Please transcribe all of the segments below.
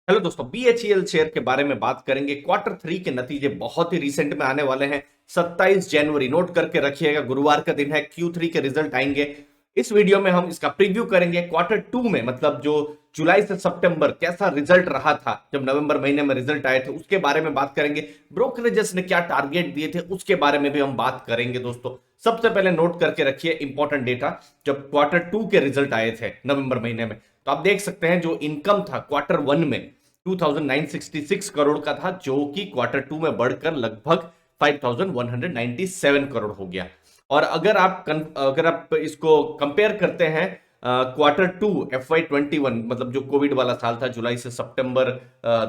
Hello दोस्तों, BHEL share के बारे में बात करेंगे। क्वार्टर थ्री के नतीजे बहुत ही रिसेंट में आने वाले हैं। 27 जनवरी नोट करके रखिएगा, गुरुवार का दिन है। Q3 के रिजल्ट आएंगे। इस वीडियो में हम इसका प्रीव्यू करेंगे। क्वार्टर टू में मतलब जो जुलाई से सितंबर कैसा रिजल्ट रहा था, जब नवंबर महीने में रिजल्ट आए थे उसके बारे में बात करेंगे। ब्रोकरेजेस ने क्या टारगेट दिए थे उसके बारे में भी हम बात करेंगे। दोस्तों सबसे पहले नोट करके रखिए इंपॉर्टेंट डेटा। जब क्वार्टर टू के रिजल्ट आए थे नवंबर महीने में, तो आप देख सकते हैं जो इनकम था क्वार्टर वन में 2966 करोड़ का था, जो कि क्वार्टर टू में बढ़कर लगभग 5197 करोड़ हो गया। और अगर आप इसको कंपेयर करते हैं क्वार्टर टू FY21, मतलब जो कोविड वाला साल था, जुलाई से सितंबर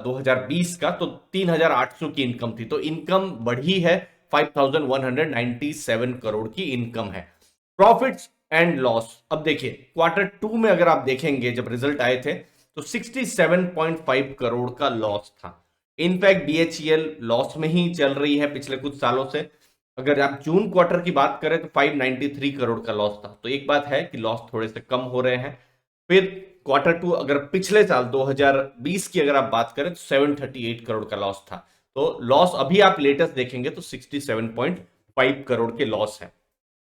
2020 का, तो 3800 की इनकम थी। तो इनकम बढ़ी है, 5197 करोड़ की इनकम है। प्रॉफिट्स एंड लॉस, अब देखिए क्वार्टर टू में अगर आप देखेंगे जब रिजल्ट आए थे तो 67.5 करोड़ का लॉस था। इनफैक्ट बीएचईएल लॉस में ही चल रही है पिछले कुछ सालों से। अगर आप जून क्वार्टर की बात करें तो 593 करोड़ का लॉस था। तो एक बात है कि लॉस थोड़े से कम हो रहे हैं। फिर क्वार्टर टू अगर पिछले साल 2020 की अगर आप बात करें तो 738 करोड़ का लॉस था। तो लॉस अभी आप लेटेस्ट देखेंगे तो 67.5 करोड़ के लॉस है।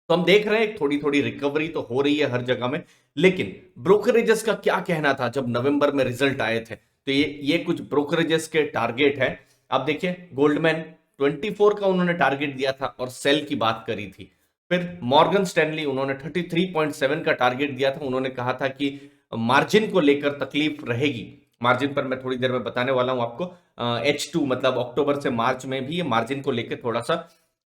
तो हम देख रहे हैं थोड़ी थोड़ी रिकवरी तो हो रही है हर जगह में। लेकिन ब्रोकरेजेस का क्या कहना था जब नवंबर में रिजल्ट आए थे, तो ये कुछ ब्रोकरेजेस के टारगेट है। आप देखिए गोल्डमैन 24 का उन्होंने टारगेट दिया था और सेल की बात करी थी। फिर मॉर्गन स्टैनली उन्होंने 33.7 का टारगेट दिया था। उन्होंने कहा था कि मार्जिन को लेकर तकलीफ रहेगी। मार्जिन पर मैं थोड़ी देर में बताने वाला हूं आपको। H2 मतलब अक्टूबर से मार्च में भी ये मार्जिन को लेकर थोड़ा सा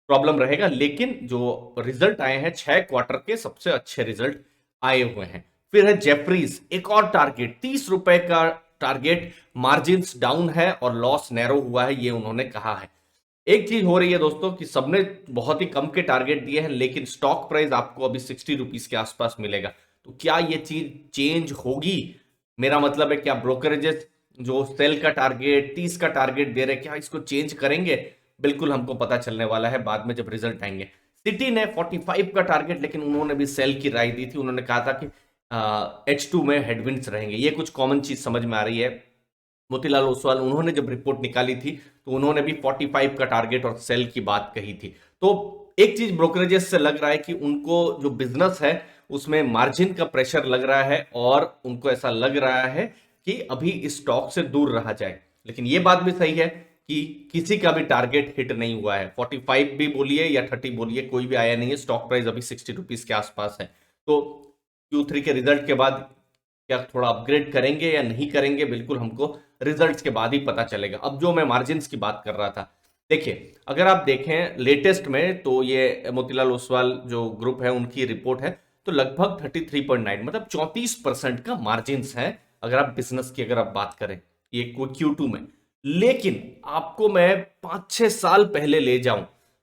प्रॉब्लम रहेगा। लेकिन जो रिजल्ट आए हैं 6 क्वार्टर के सबसे अच्छे रिजल्ट आए हुए हैं। फिर है जेफरीज, एक और टारगेट ₹30 का टारगेट। मार्जिन डाउन है और लॉस नैरो हुआ है, ये उन्होंने कहा है। एक चीज हो रही है दोस्तों कि सबने बहुत ही कम के टारगेट दिए हैं, लेकिन स्टॉक प्राइस आपको अभी ₹60 के आसपास मिलेगा। तो क्या ये चीज चेंज होगी? मेरा मतलब है क्या ब्रोकरेजेस जो सेल का टारगेट 30 का टारगेट दे रहे हैं, क्या इसको चेंज करेंगे? बिल्कुल हमको पता चलने वाला है बाद में जब रिजल्ट आएंगे। सिटी ने 45 का टारगेट, लेकिन उन्होंने भी सेल की राय दी थी। उन्होंने कहा था कि H2 में हेडविंड्स रहेंगे। ये कुछ कॉमन चीज समझ में आ रही है। मोतीलाल ओसवाल उन्होंने जब रिपोर्ट निकाली थी तो उन्होंने भी 45 का टारगेट और सेल की बात कही थी। तो एक चीज ब्रोकरेजेस से लग रहा है कि उनको जो बिजनेस है उसमें मार्जिन का प्रेशर लग रहा है और उनको ऐसा लग रहा है कि अभी इस स्टॉक से दूर रहा जाए। लेकिन ये बात भी सही है कि किसी का भी टारगेट हिट नहीं हुआ है। 45 भी बोलिए या 30 बोलिए, कोई भी आया नहीं है। स्टॉक प्राइस अभी ₹60 के आसपास है। तो Q3 के रिजल्ट के बाद क्या थोड़ा अपग्रेड करेंगे या नहीं करेंगे, बिल्कुल हमको रिजल्ट्स के बाद ही पता चलेगा। अब जो मैं मार्जिन्स की बात कर रहा था, देखिए अगर आप देखें लेटेस्ट में तो ये मोतीलाल ओसवाल जो ग्रुप है उनकी रिपोर्ट है, तो लगभग 33.9 मतलब 34% का मार्जिन्स है अगर आप बिजनेस की अगर आप बात करें ये Q2 में। लेकिन आपको मैं 5-6 साल पहले ले जाऊं,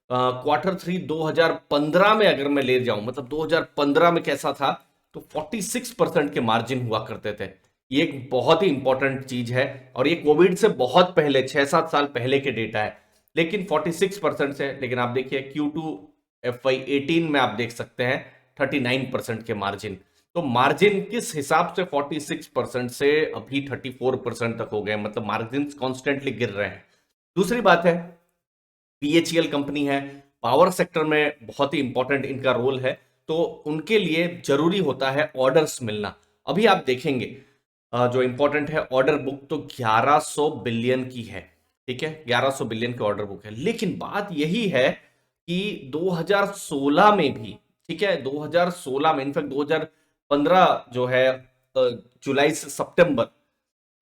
क्वार्टर थ्री 2015 में अगर मैं ले जाऊं, मतलब 2015 में कैसा था, तो 46% के मार्जिन हुआ करते थे। ये एक बहुत ही इंपॉर्टेंट चीज है और ये कोविड से बहुत पहले 6-7 साल पहले के डेटा है। लेकिन 46% से, लेकिन आप देखिए Q2 FY18 में आप देख सकते हैं 39% के मार्जिन। तो मार्जिन किस हिसाब से 46% से अभी 34% तक हो गए, मतलब मार्जिन कॉन्स्टेंटली गिर रहे हैं। दूसरी बात है, बीएचईएल कंपनी है, पावर सेक्टर में बहुत ही इंपॉर्टेंट इनका रोल है। तो उनके लिए जरूरी होता है ऑर्डर्स मिलना। अभी आप देखेंगे जो इंपॉर्टेंट है ऑर्डर बुक, तो 1100 बिलियन की है। ठीक है, 1100 बिलियन की ऑर्डर बुक है। लेकिन बात यही है कि 2016 में भी, ठीक है, 2016 में इनफैक्ट 2015 जो है जुलाई से सितंबर,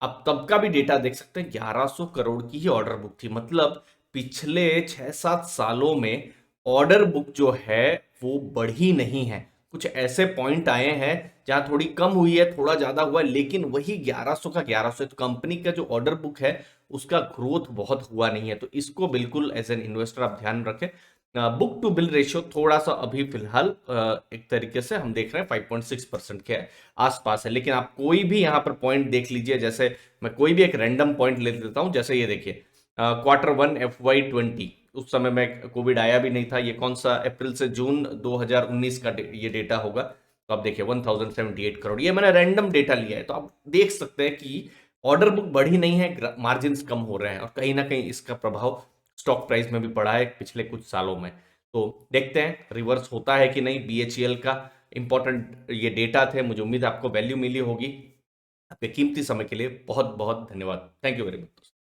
आप तब का भी डेटा देख सकते हैं, 1100 करोड़ की ही ऑर्डर बुक थी। मतलब पिछले 6-7 सालों में ऑर्डर बुक जो है वो बढ़ी नहीं है। कुछ ऐसे पॉइंट आए हैं जहां थोड़ी कम हुई है, थोड़ा ज्यादा हुआ है, लेकिन वही 1100 का 1100। तो कंपनी का जो ऑर्डर बुक है उसका ग्रोथ बहुत हुआ नहीं है। तो इसको बिल्कुल एज एन इन्वेस्टर आप ध्यान रखें। बुक टू बिल रेशियो थोड़ा सा अभी फिलहाल एक तरीके से हम देख रहे हैं 5.6% के आसपास है। लेकिन आप कोई भी यहां पर पॉइंट देख लीजिए, जैसे मैं कोई भी एक रैंडम पॉइंट ले लेता हूं, जैसे ये देखिए क्वार्टर वन FY20, उस समय में कोविड आया भी नहीं था। ये कौन सा, अप्रैल से जून 2019 का ये डेटा होगा। तो आप देखिए 1078 करोड़, ये मैंने रैंडम डेटा लिया है। तो आप देख सकते हैं कि ऑर्डर बुक बढ़ी नहीं है, मार्जिन कम हो रहे हैं और कहीं ना कहीं इसका प्रभाव स्टॉक प्राइस में भी पड़ा है पिछले कुछ सालों में। तो देखते हैं रिवर्स होता है कि नहीं। बीएचईएल का इंपॉर्टेंट ये डेटा थे, मुझे उम्मीद है आपको वैल्यू मिली होगी। आपके कीमती समय के लिए बहुत बहुत धन्यवाद। Thank you very much.